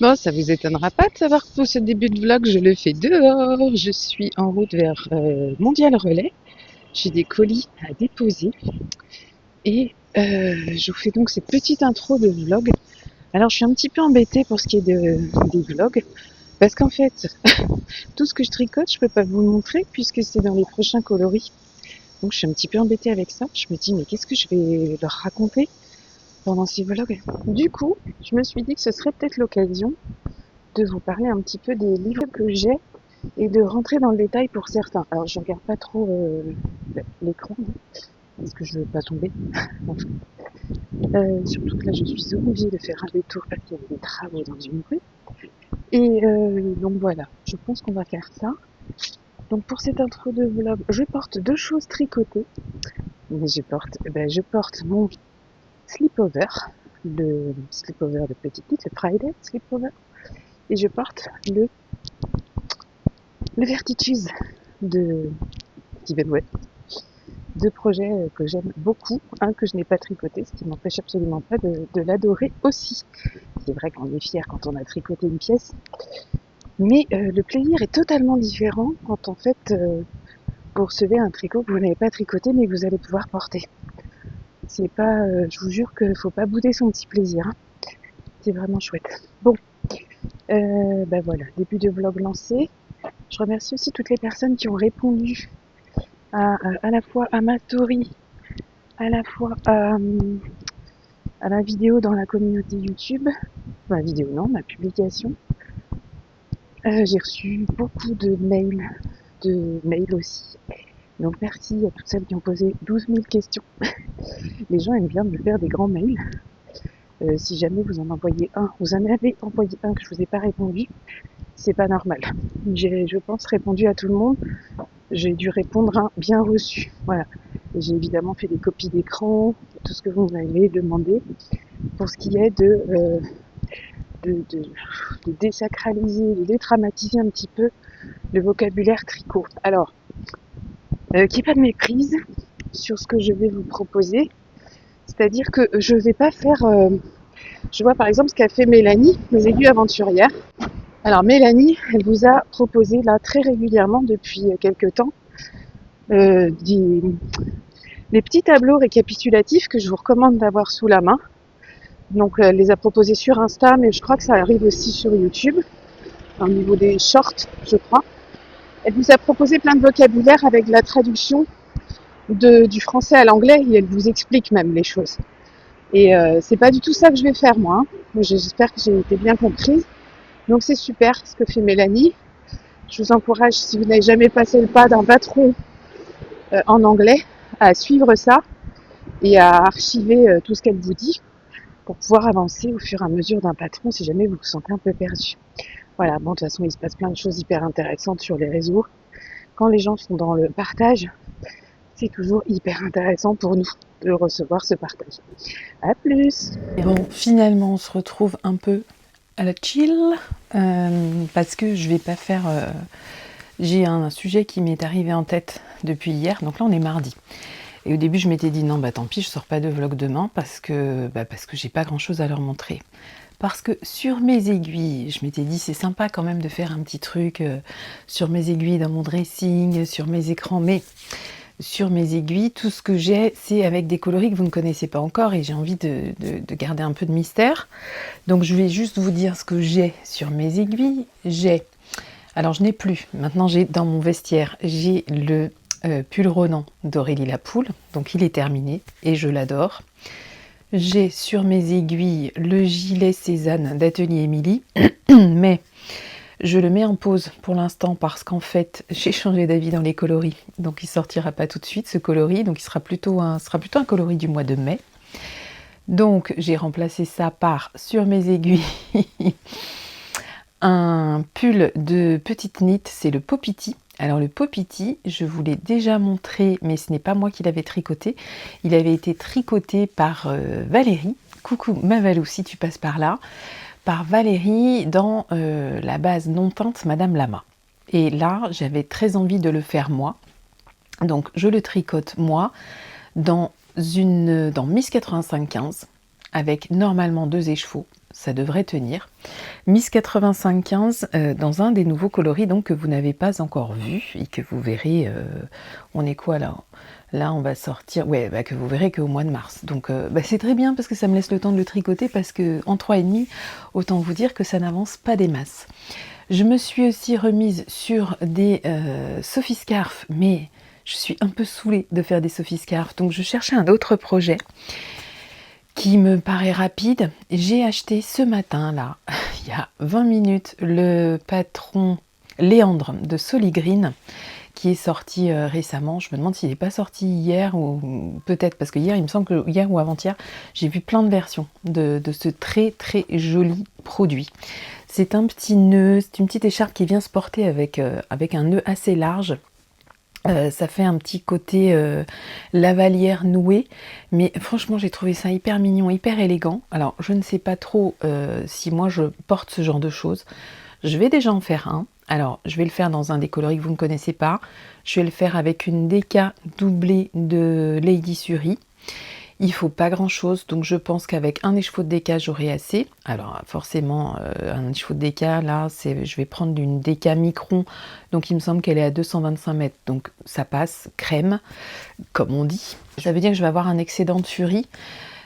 Bon, ça vous étonnera pas de savoir que pour ce début de vlog, je le fais dehors. Je suis en route vers Mondial Relais. J'ai des colis à déposer et je vous fais donc cette petite intro de vlog. Alors, je suis un petit peu embêtée pour ce qui est des vlogs parce qu'en fait, tout ce que je tricote, je peux pas vous le montrer puisque c'est dans les prochains coloris. Donc, je suis un petit peu embêtée avec ça. Je me dis, mais qu'est-ce que je vais leur raconter pendant ces vlogs? Du coup, je me suis dit que ce serait peut-être l'occasion de vous parler un petit peu des livres que j'ai et de rentrer dans le détail pour certains. Alors je regarde pas trop l'écran parce que je veux pas tomber. Enfin, surtout que là je suis obligée de faire un détour parce qu'il y a des travaux dans une rue. Et donc voilà, je pense qu'on va faire ça. Donc pour cette intro de vlog, je porte deux choses tricotées. Mais je porte mon slipover, le slipover de petite fille, le Friday slipover, et je porte le Vertitus de Steven Webb. Deux projets que j'aime beaucoup, un que je n'ai pas tricoté, ce qui m'empêche absolument pas de l'adorer aussi. C'est vrai qu'on est fier quand on a tricoté une pièce, mais le plaisir est totalement différent quand en fait vous recevez un tricot que vous n'avez pas tricoté mais que vous allez pouvoir porter. C'est pas, je vous jure qu'il faut pas bouder son petit plaisir, hein. C'est vraiment chouette. Bon, voilà, début de vlog lancé. Je remercie aussi toutes les personnes qui ont répondu à la fois à ma story, à la fois à la vidéo dans la communauté YouTube. Ma vidéo non, ma publication. J'ai reçu beaucoup de mails aussi. Donc merci à toutes celles qui ont posé 12 000 questions. Les gens aiment bien me faire des grands mails. Si jamais vous en avez envoyé un que je vous ai pas répondu, c'est pas normal. J'ai, je pense, répondu à tout le monde. J'ai dû répondre un bien reçu. Voilà. Et j'ai évidemment fait des copies d'écran, tout ce que vous m'avez demandé. Pour ce qui est de désacraliser, de dédramatiser un petit peu le vocabulaire tricot. Alors, qu'il n'y ait pas de méprise sur ce que je vais vous proposer. C'est-à-dire que je vais pas faire... je vois par exemple ce qu'a fait Mélanie, mes aiguilles aventurières. Alors Mélanie, elle vous a proposé là très régulièrement depuis quelques temps des petits tableaux récapitulatifs que je vous recommande d'avoir sous la main. Donc elle les a proposés sur Insta, mais je crois que ça arrive aussi sur YouTube, au niveau des shorts, je crois. Elle vous a proposé plein de vocabulaire avec la traduction du français à l'anglais et elle vous explique même les choses. Et c'est pas du tout ça que je vais faire moi, hein. J'espère que j'ai été bien comprise. Donc c'est super ce que fait Mélanie. Je vous encourage, si vous n'avez jamais passé le pas d'un patron en anglais, à suivre ça et à archiver tout ce qu'elle vous dit pour pouvoir avancer au fur et à mesure d'un patron si jamais vous vous sentez un peu perdu. Voilà, bon de toute façon il se passe plein de choses hyper intéressantes sur les réseaux. Quand les gens sont dans le partage, c'est toujours hyper intéressant pour nous de recevoir ce partage. À plus! Et bon, finalement, on se retrouve un peu à la chill, parce que je vais pas faire... j'ai un sujet qui m'est arrivé en tête depuis hier, donc là on est mardi. Et au début je m'étais dit non, bah tant pis, je sors pas de vlog demain parce que j'ai pas grand chose à leur montrer. Parce que sur mes aiguilles, je m'étais dit c'est sympa quand même de faire un petit truc sur mes aiguilles dans mon dressing, sur mes écrans, mais sur mes aiguilles, tout ce que j'ai, c'est avec des coloris que vous ne connaissez pas encore et j'ai envie de garder un peu de mystère. Donc je vais juste vous dire ce que j'ai sur mes aiguilles. Alors je n'ai plus, maintenant j'ai dans mon vestiaire, j'ai le pull Ronan d'Aurélie Lapoule, donc il est terminé et je l'adore. J'ai sur mes aiguilles le gilet Cézanne d'Atelier Émilie, mais je le mets en pause pour l'instant parce qu'en fait j'ai changé d'avis dans les coloris, donc il sortira pas tout de suite ce coloris, donc il sera plutôt un coloris du mois de mai. Donc j'ai remplacé ça par sur mes aiguilles un pull de petite knit, c'est le Popiti. Alors le Popiti, je vous l'ai déjà montré, mais ce n'est pas moi qui l'avais tricoté. Il avait été tricoté par Valérie. Coucou ma Valou, si tu passes par là. Par Valérie dans la base non teinte Madame Lama. Et là, j'avais très envie de le faire moi. Donc je le tricote moi dans Miss 85-15 avec normalement 2 écheveaux. ça devrait tenir. Miss 8515 dans un des nouveaux coloris donc que vous n'avez pas encore vu et que vous verrez, on est quoi là? Là on va sortir, ouais, que vous verrez qu'au mois de mars. Donc c'est très bien parce que ça me laisse le temps de le tricoter parce que en 3,5, autant vous dire que ça n'avance pas des masses. Je me suis aussi remise sur des Sophie Scarf, mais je suis un peu saoulée de faire des Sophie Scarf, donc je cherchais un autre projet qui me paraît rapide. J'ai acheté ce matin, là, il y a 20 minutes, le patron Léandre de Soligreen, qui est sorti récemment. Je me demande s'il n'est pas sorti hier, ou peut-être, parce que hier, il me semble que hier ou avant-hier, j'ai vu plein de versions de ce très très joli produit. C'est un petit nœud, c'est une petite écharpe qui vient se porter avec un nœud assez large. Ça fait un petit côté lavalière nouée, mais franchement j'ai trouvé ça hyper mignon, hyper élégant. Alors je ne sais pas trop si moi je porte ce genre de choses. Je vais déjà en faire un. Alors je vais le faire dans un des coloris que vous ne connaissez pas. Je vais le faire avec une déca doublée de Lady Suri. Il faut pas grand chose, donc je pense qu'avec un écheveau de déca j'aurai assez. Alors forcément un écheveau de déca, là je vais prendre une déca micron, donc il me semble qu'elle est à 225 mètres, donc ça passe crème, comme on dit. Ça veut dire que je vais avoir un excédent de Furie.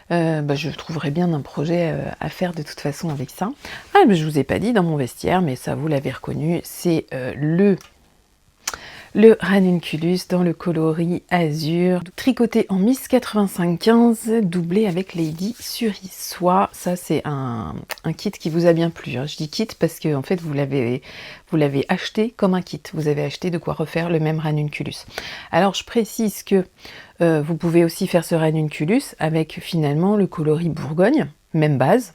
Je trouverai bien un projet à faire de toute façon avec ça. Ah, mais je vous ai pas dit dans mon vestiaire, mais ça vous l'avez reconnu, c'est le ranunculus dans le coloris azur, tricoté en Miss 8515, doublé avec Lady Suri Soie. Ça c'est un kit qui vous a bien plu, hein. Je dis kit parce que en fait vous l'avez acheté comme un kit. Vous avez acheté de quoi refaire le même ranunculus. Alors je précise que vous pouvez aussi faire ce ranunculus avec finalement le coloris Bourgogne, même base.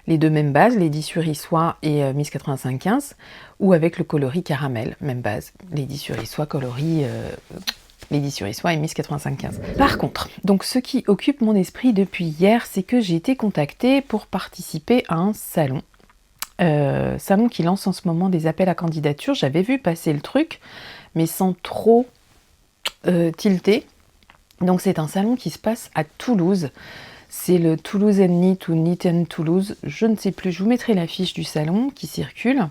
Les deux mêmes bases, Lady Suri Soie et Miss 8515, ou avec le coloris caramel, même base, Lady Suri Soie, Lady Suri Soie et Miss 8515. Par contre, donc ce qui occupe mon esprit depuis hier, c'est que j'ai été contactée pour participer à un salon. Salon qui lance en ce moment des appels à candidature. J'avais vu passer le truc, mais sans trop tilter. Donc c'est un salon qui se passe à Toulouse. C'est le Toulouse and Knit ou Knit and Toulouse, je ne sais plus, je vous mettrai l'affiche du salon qui circule.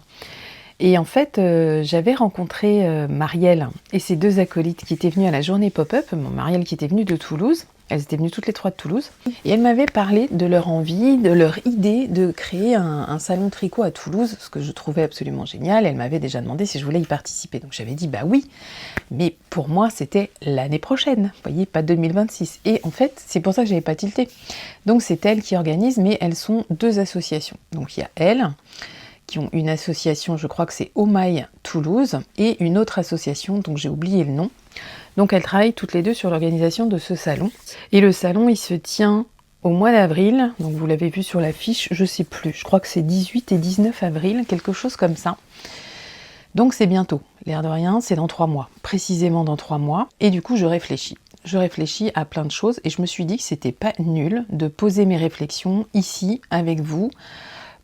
Et en fait, j'avais rencontré Marielle et ses deux acolytes qui étaient venus à la journée pop-up. Marielle qui était venue de Toulouse, elles étaient venues toutes les trois de Toulouse. Et elles m'avaient parlé de leur envie, de leur idée de créer un salon tricot à Toulouse, ce que je trouvais absolument génial. Elles m'avaient déjà demandé si je voulais y participer. Donc j'avais dit bah oui, mais pour moi c'était l'année prochaine, vous voyez, pas 2026. Et en fait, c'est pour ça que j'avais pas tilté. Donc c'est elles qui organisent, mais elles sont deux associations. Donc il y a elles, qui ont une association, je crois que c'est Omaï Toulouse, et une autre association dont j'ai oublié le nom. Donc elles travaillent toutes les deux sur l'organisation de ce salon. Et le salon, il se tient au mois d'avril, donc vous l'avez vu sur l'affiche, je sais plus, je crois que c'est 18 et 19 avril, quelque chose comme ça. Donc c'est bientôt, l'air de rien, c'est dans 3 mois, précisément dans 3 mois, et du coup je réfléchis. Je réfléchis à plein de choses, et je me suis dit que c'était pas nul de poser mes réflexions ici, avec vous,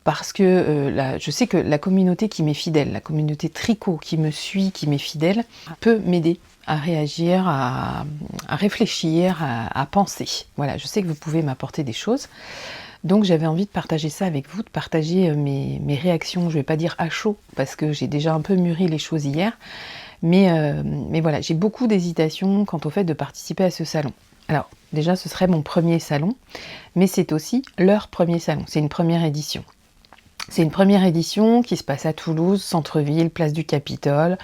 parce que je sais que la communauté qui m'est fidèle, la communauté tricot qui me suit, qui m'est fidèle, peut m'aider à réagir, à réfléchir, à penser. Voilà, je sais que vous pouvez m'apporter des choses. Donc j'avais envie de partager ça avec vous, de partager mes réactions, je vais pas dire à chaud, parce que j'ai déjà un peu mûri les choses hier, mais voilà, j'ai beaucoup d'hésitation quant au fait de participer à ce salon. Alors déjà ce serait mon premier salon, mais c'est aussi leur premier salon, c'est une première édition. C'est une première édition qui se passe à Toulouse, centre-ville, place du Capitole,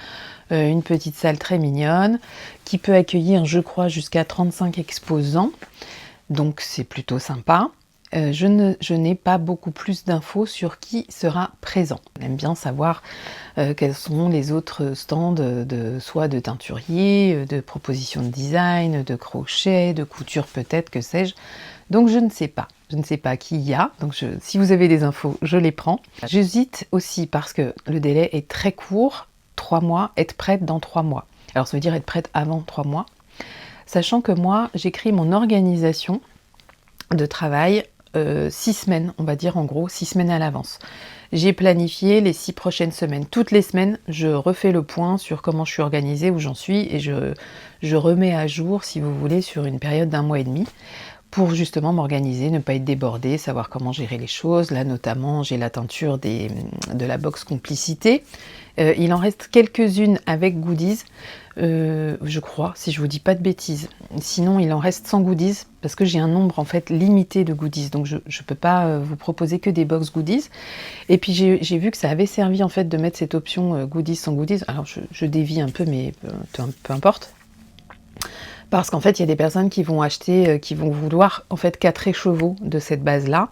une petite salle très mignonne, qui peut accueillir, je crois, jusqu'à 35 exposants, donc c'est plutôt sympa. Je n'ai pas beaucoup plus d'infos sur qui sera présent. On aime bien savoir quels sont les autres stands soit de teinturier, de propositions de design, de crochet, de couture peut-être, que sais-je. Donc je ne sais pas. Je ne sais pas qui il y a. Donc si vous avez des infos, je les prends. J'hésite aussi parce que le délai est très court. 3 mois, être prête dans 3 mois. Alors ça veut dire être prête avant 3 mois. Sachant que moi, j'écris mon organisation de travail 6 semaines, on va dire en gros 6 semaines à l'avance. J'ai planifié les 6 prochaines semaines. Toutes les semaines, je refais le point sur comment je suis organisée, où j'en suis, et je remets à jour, si vous voulez, sur une période d'1 mois et demi, pour justement m'organiser, ne pas être débordée, savoir comment gérer les choses. Là notamment, j'ai la teinture de la box Complicité. Il en reste quelques-unes avec goodies, je crois, si je vous dis pas de bêtises. Sinon, il en reste sans goodies, parce que j'ai un nombre en fait limité de goodies, donc je ne peux pas vous proposer que des box goodies. Et puis j'ai vu que ça avait servi en fait de mettre cette option goodies sans goodies. Alors je dévie un peu, mais peu importe. Parce qu'en fait, il y a des personnes qui vont acheter, qui vont vouloir en fait 4 écheveaux de cette base-là.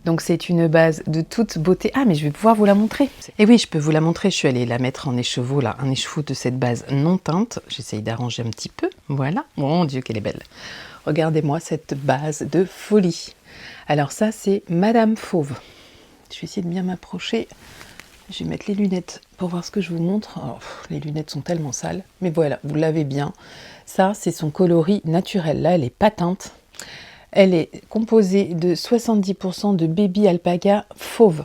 Donc c'est une base de toute beauté. Ah, mais je vais pouvoir vous la montrer. Et oui, je peux vous la montrer. Je suis allée la mettre en écheveau, là, un écheveau de cette base non teinte. J'essaye d'arranger un petit peu. Voilà. Mon Dieu, qu'elle est belle. Regardez-moi cette base de folie. Alors ça, c'est Madame Fauve. Je vais essayer de bien m'approcher. Je vais mettre les lunettes pour voir ce que je vous montre. Alors, les lunettes sont tellement sales. Mais voilà, vous l'avez bien. Ça, c'est son coloris naturel. Là, elle est pas teinte. Elle est composée de 70% de baby alpaga fauve.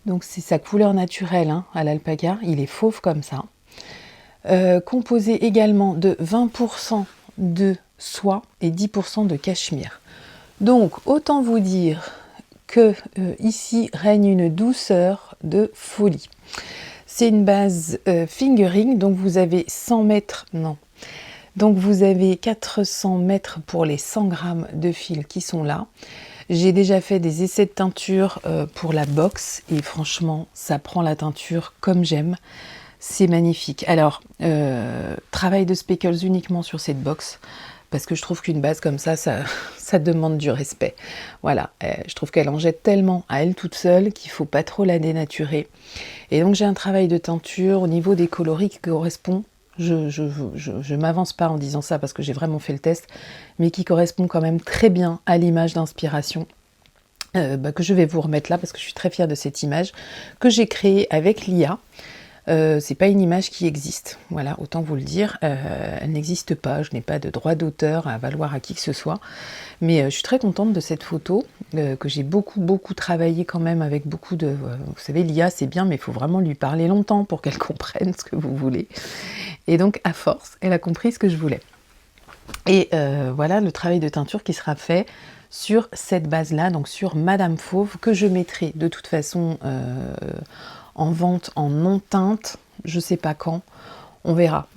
Donc c'est sa couleur naturelle hein, à l'alpaga. Il est fauve comme ça. Composé également de 20% de soie et 10% de cachemire. Donc autant vous dire que ici règne une douceur de folie. C'est une base fingering, donc vous avez 100 mètres, non. Donc vous avez 400 mètres pour les 100 grammes de fil qui sont là. J'ai déjà fait des essais de teinture pour la box et franchement, ça prend la teinture comme j'aime. C'est magnifique. Alors, travail de speckles uniquement sur cette box parce que je trouve qu'une base comme ça demande du respect. Voilà, je trouve qu'elle en jette tellement à elle toute seule qu'il ne faut pas trop la dénaturer. Et donc j'ai un travail de teinture au niveau des coloris qui correspond. Je m'avance pas en disant ça parce que j'ai vraiment fait le test, mais qui correspond quand même très bien à l'image d'inspiration que je vais vous remettre là parce que je suis très fière de cette image que j'ai créée avec l'IA. C'est pas une image qui existe, voilà, autant vous le dire, elle n'existe pas, je n'ai pas de droit d'auteur à valoir à qui que ce soit, mais je suis très contente de cette photo, que j'ai beaucoup travaillé quand même avec beaucoup de... vous savez, l'IA c'est bien, mais il faut vraiment lui parler longtemps pour qu'elle comprenne ce que vous voulez, et donc à force, elle a compris ce que je voulais. Et voilà le travail de teinture qui sera fait sur cette base-là, donc sur Madame Fauve, que je mettrai de toute façon... en vente en non-teinte, je sais pas quand, on verra,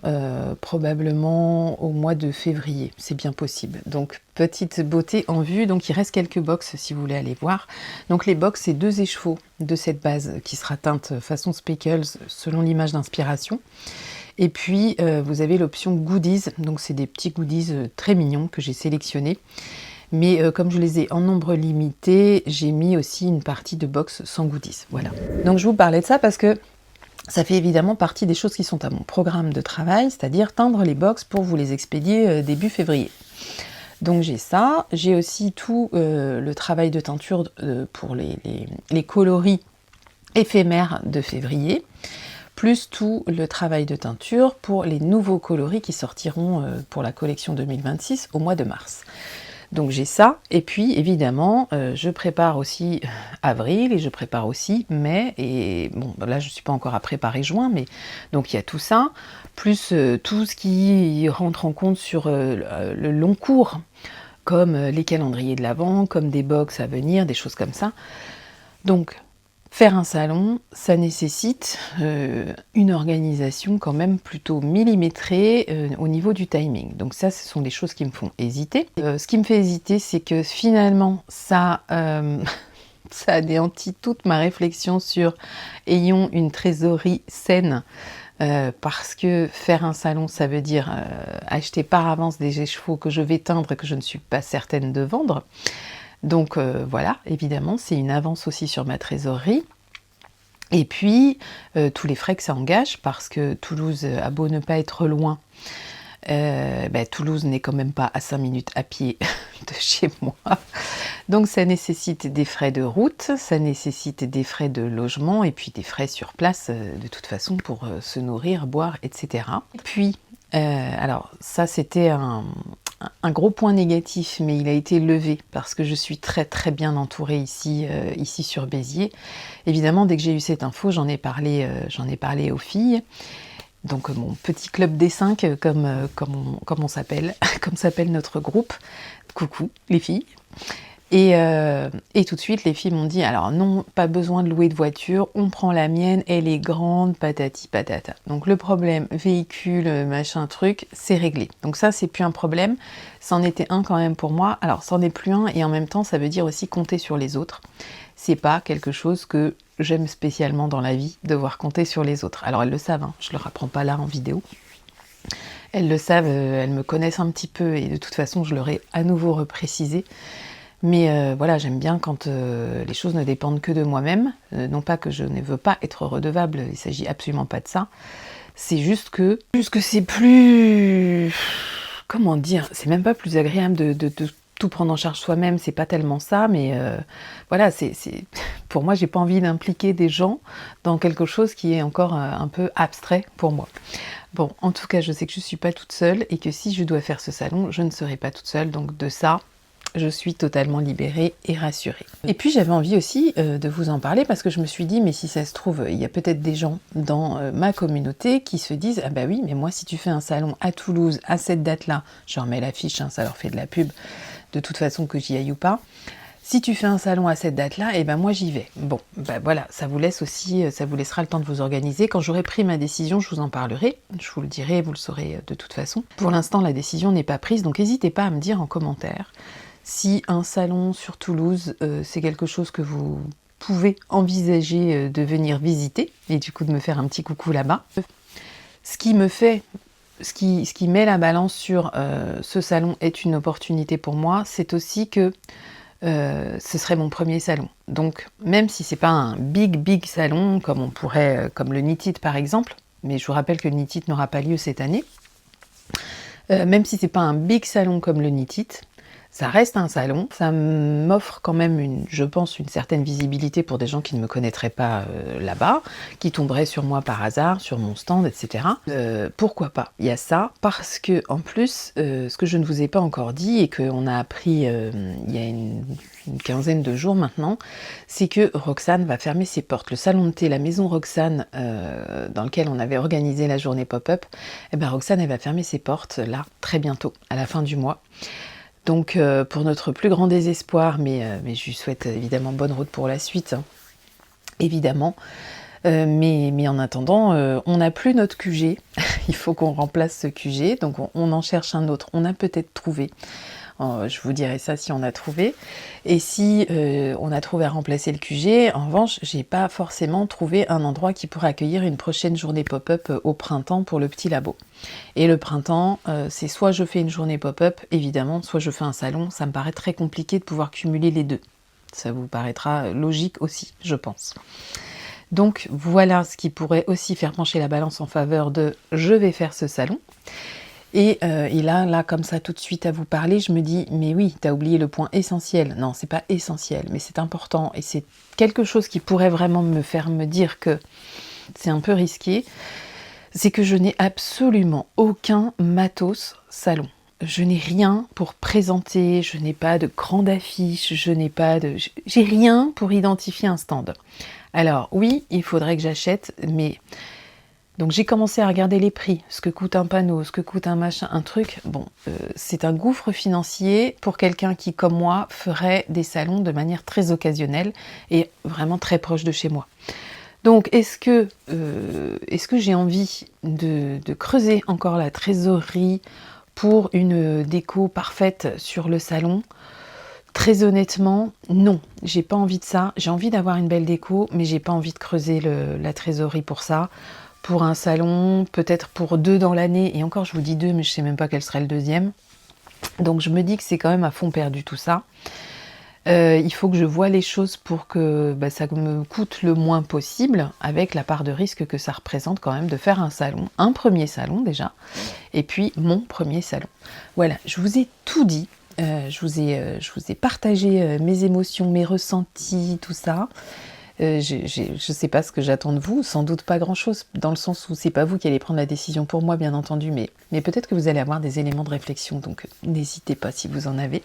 probablement au mois de février, c'est bien possible. Donc petite beauté en vue, donc il reste quelques box si vous voulez aller voir. Donc les box, c'est 2 écheveaux de cette base qui sera teinte façon speckles selon l'image d'inspiration. Et puis vous avez l'option goodies, donc c'est des petits goodies très mignons que j'ai sélectionnés. Mais comme je les ai en nombre limité, j'ai mis aussi une partie de box sans goodies. Voilà. Donc je vous parlais de ça parce que ça fait évidemment partie des choses qui sont à mon programme de travail, c'est-à-dire teindre les box pour vous les expédier début février. Donc j'ai ça, j'ai aussi tout le travail de teinture pour les coloris éphémères de février, plus tout le travail de teinture pour les nouveaux coloris qui sortiront pour la collection 2026 au mois de mars. Donc j'ai ça, et puis évidemment, je prépare aussi avril, et je prépare aussi mai, et bon, là je ne suis pas encore à préparer juin, mais donc il y a tout ça, plus tout ce qui rentre en compte sur le long cours, comme les calendriers de l'Avent, comme des box à venir, des choses comme ça. Donc, faire un salon, ça nécessite une organisation quand même plutôt millimétrée au niveau du timing. Donc ça, ce sont des choses qui me font hésiter. Ce qui me fait hésiter, c'est que finalement, ça anéantit toute ma réflexion sur ayons une trésorerie saine. Parce que faire un salon, ça veut dire acheter par avance des écheveaux que je vais teindre et que je ne suis pas certaine de vendre. Donc voilà, évidemment, c'est une avance aussi sur ma trésorerie. Et puis, tous les frais que ça engage, parce que Toulouse a beau ne pas être loin, Toulouse n'est quand même pas à 5 minutes à pied de chez moi. Donc ça nécessite des frais de route, ça nécessite des frais de logement et puis des frais sur place de toute façon pour se nourrir, boire, etc. Et puis, alors ça c'était un gros point négatif, mais il a été levé parce que je suis très bien entourée ici sur Béziers. Évidemment, dès que j'ai eu cette info, j'en ai parlé aux filles. Donc mon petit club des 5, comme on s'appelle, comme s'appelle notre groupe. Coucou les filles. Et tout de suite, les filles m'ont dit, alors non, pas besoin de louer de voiture, on prend la mienne, elle est grande, patati patata. Donc le problème véhicule, machin truc, c'est réglé. Donc ça, c'est plus un problème. C'en était un quand même pour moi. Alors c'en est plus un, et en même temps, ça veut dire aussi compter sur les autres. C'est pas quelque chose que j'aime spécialement dans la vie, devoir compter sur les autres. Alors elles le savent, hein, je leur apprends pas là en vidéo. Elles le savent, elles me connaissent un petit peu, et de toute façon, je leur ai à nouveau reprécisé. Mais voilà, j'aime bien quand les choses ne dépendent que de moi-même. Non pas que je ne veux pas être redevable, il ne s'agit absolument pas de ça. C'est juste que c'est plus... Comment dire? C'est même pas plus agréable de tout prendre en charge soi-même, c'est pas tellement ça, mais voilà, pour moi, j'ai pas envie d'impliquer des gens dans quelque chose qui est encore un peu abstrait pour moi. Bon, en tout cas, je sais que je suis pas toute seule, et que si je dois faire ce salon, je ne serai pas toute seule, donc de ça, je suis totalement libérée et rassurée. Et puis j'avais envie aussi de vous en parler, parce que je me suis dit, mais si ça se trouve, il y a peut-être des gens dans ma communauté qui se disent, ah bah oui, mais moi si tu fais un salon à Toulouse à cette date-là, je remets l'affiche, hein, ça leur fait de la pub, de toute façon que j'y aille ou pas. Si tu fais un salon à cette date-là, et ben moi j'y vais. Bon, ben voilà, ça vous laisse aussi, ça vous laissera le temps de vous organiser. Quand j'aurai pris ma décision, je vous en parlerai. Je vous le dirai, vous le saurez de toute façon. Pour l'instant, la décision n'est pas prise, donc n'hésitez pas à me dire en commentaire si un salon sur Toulouse, c'est quelque chose que vous pouvez envisager de venir visiter, et du coup de me faire un petit coucou là-bas. Ce qui met la balance sur ce salon est une opportunité pour moi, c'est aussi que ce serait mon premier salon. Donc même si c'est pas un big salon comme on pourrait, comme le Knit-It par exemple, mais je vous rappelle que le Knit-It n'aura pas lieu cette année, même si c'est pas un big salon comme le Knit-It, ça reste un salon, ça m'offre quand même, je pense, une certaine visibilité pour des gens qui ne me connaîtraient pas là-bas, qui tomberaient sur moi par hasard, sur mon stand, etc. Pourquoi pas? Il y a ça, parce que en plus, ce que je ne vous ai pas encore dit, et qu'on a appris il y a une quinzaine de jours maintenant, c'est que Roxane va fermer ses portes. Le salon de thé, la maison Roxane, dans lequel on avait organisé la journée pop-up, eh ben Roxane, elle va fermer ses portes là, très bientôt, à la fin du mois. Donc pour notre plus grand désespoir, mais je lui souhaite évidemment bonne route pour la suite, hein, évidemment. Mais en attendant, on n'a plus notre QG, il faut qu'on remplace ce QG, donc on en cherche un autre. On a peut-être trouvé, je vous dirai ça si on a trouvé. Et si on a trouvé à remplacer le QG, en revanche, j'ai pas forcément trouvé un endroit qui pourrait accueillir une prochaine journée pop-up au printemps pour le petit labo. Et le printemps, c'est soit je fais une journée pop-up, évidemment, soit je fais un salon. Ça me paraît très compliqué de pouvoir cumuler les deux. Ça vous paraîtra logique aussi, je pense. Donc voilà ce qui pourrait aussi faire pencher la balance en faveur de « je vais faire ce salon ». Et là, comme ça, tout de suite à vous parler, je me dis, mais oui, t'as oublié le point essentiel. Non, c'est pas essentiel, mais c'est important. Et c'est quelque chose qui pourrait vraiment me faire me dire que c'est un peu risqué. C'est que je n'ai absolument aucun matos salon. Je n'ai rien pour présenter, je n'ai pas de grande affiche, j'ai rien pour identifier un stand. Alors oui, il faudrait que j'achète, mais... Donc j'ai commencé à regarder les prix, ce que coûte un panneau, ce que coûte un machin, un truc. Bon, c'est un gouffre financier pour quelqu'un qui, comme moi, ferait des salons de manière très occasionnelle et vraiment très proche de chez moi. Donc est-ce que j'ai envie de creuser encore la trésorerie pour une déco parfaite sur le salon? Très honnêtement, non, j'ai pas envie de ça. J'ai envie d'avoir une belle déco, mais j'ai pas envie de creuser la trésorerie pour ça. Pour un salon, peut-être pour 2 dans l'année, et encore je vous dis 2, mais je sais même pas quel serait le deuxième. Donc je me dis que c'est quand même à fond perdu tout ça. Il faut que je voie les choses pour que ça me coûte le moins possible, avec la part de risque que ça représente quand même de faire un salon, un premier salon déjà, et puis mon premier salon. Voilà, je vous ai tout dit, je vous ai partagé mes émotions, mes ressentis, tout ça. Je sais pas ce que j'attends de vous, sans doute pas grand chose, dans le sens où c'est pas vous qui allez prendre la décision pour moi, bien entendu, mais peut-être que vous allez avoir des éléments de réflexion, donc n'hésitez pas si vous en avez.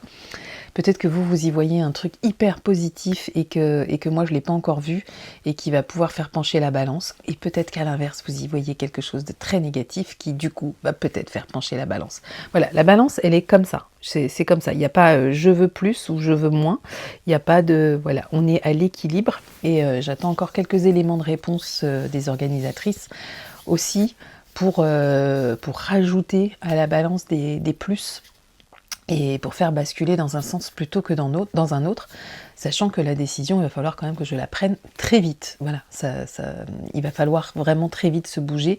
Peut-être que vous y voyez un truc hyper positif et que moi je l'ai pas encore vu et qui va pouvoir faire pencher la balance, et peut-être qu'à l'inverse vous y voyez quelque chose de très négatif qui du coup va peut-être faire pencher la balance. Voilà, la balance elle est comme ça, C'est comme ça. Il n'y a pas je veux plus ou je veux moins. Il n'y a pas de... Voilà, on est à l'équilibre. Et j'attends encore quelques éléments de réponse des organisatrices aussi pour rajouter à la balance des plus et pour faire basculer dans un sens plutôt que dans un autre, sachant que la décision, il va falloir quand même que je la prenne très vite. Voilà, il va falloir vraiment très vite se bouger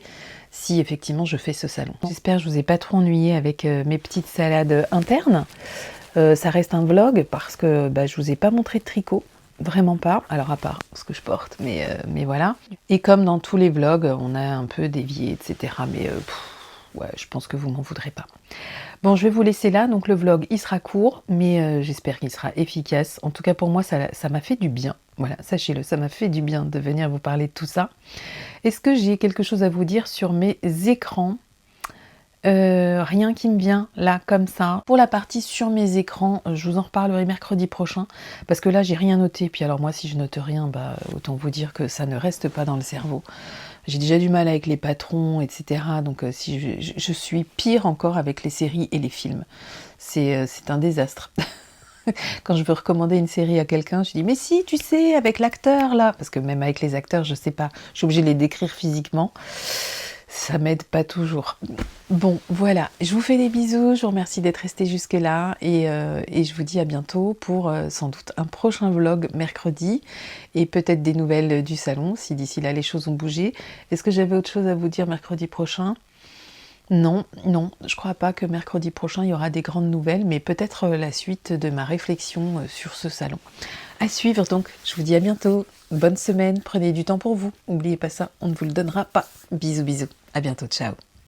si effectivement je fais ce salon. J'espère que je vous ai pas trop ennuyé avec mes petites salades internes. Ça reste un vlog parce que je vous ai pas montré de tricot. Vraiment pas, alors à part ce que je porte, mais voilà. Et comme dans tous les vlogs, on a un peu dévié, etc. Mais ouais, je pense que vous m'en voudrez pas. Bon, je vais vous laisser là, donc le vlog il sera court, mais j'espère qu'il sera efficace. En tout cas pour moi, ça m'a fait du bien. Voilà, sachez-le, ça m'a fait du bien de venir vous parler de tout ça. Est-ce que j'ai quelque chose à vous dire sur mes écrans ? Rien qui me vient là comme ça. Pour la partie sur mes écrans, je vous en reparlerai mercredi prochain parce que là j'ai rien noté. Puis alors moi si je note rien, autant vous dire que ça ne reste pas dans le cerveau. J'ai déjà du mal avec les patrons, etc. Donc si je suis pire encore avec les séries et les films. C'est un désastre. Quand je veux recommander une série à quelqu'un, je dis mais si tu sais avec l'acteur là, parce que même avec les acteurs je sais pas, je suis obligée de les décrire physiquement. Ça m'aide pas toujours. Bon, voilà, je vous fais des bisous, je vous remercie d'être resté jusque-là et je vous dis à bientôt pour sans doute un prochain vlog mercredi et peut-être des nouvelles du salon si d'ici là les choses ont bougé. Est-ce que j'avais autre chose à vous dire mercredi prochain ? Non, je crois pas que mercredi prochain il y aura des grandes nouvelles, mais peut-être la suite de ma réflexion sur ce salon. À suivre donc, je vous dis à bientôt, bonne semaine, prenez du temps pour vous, n'oubliez pas ça, on ne vous le donnera pas. Bisous, à bientôt, ciao.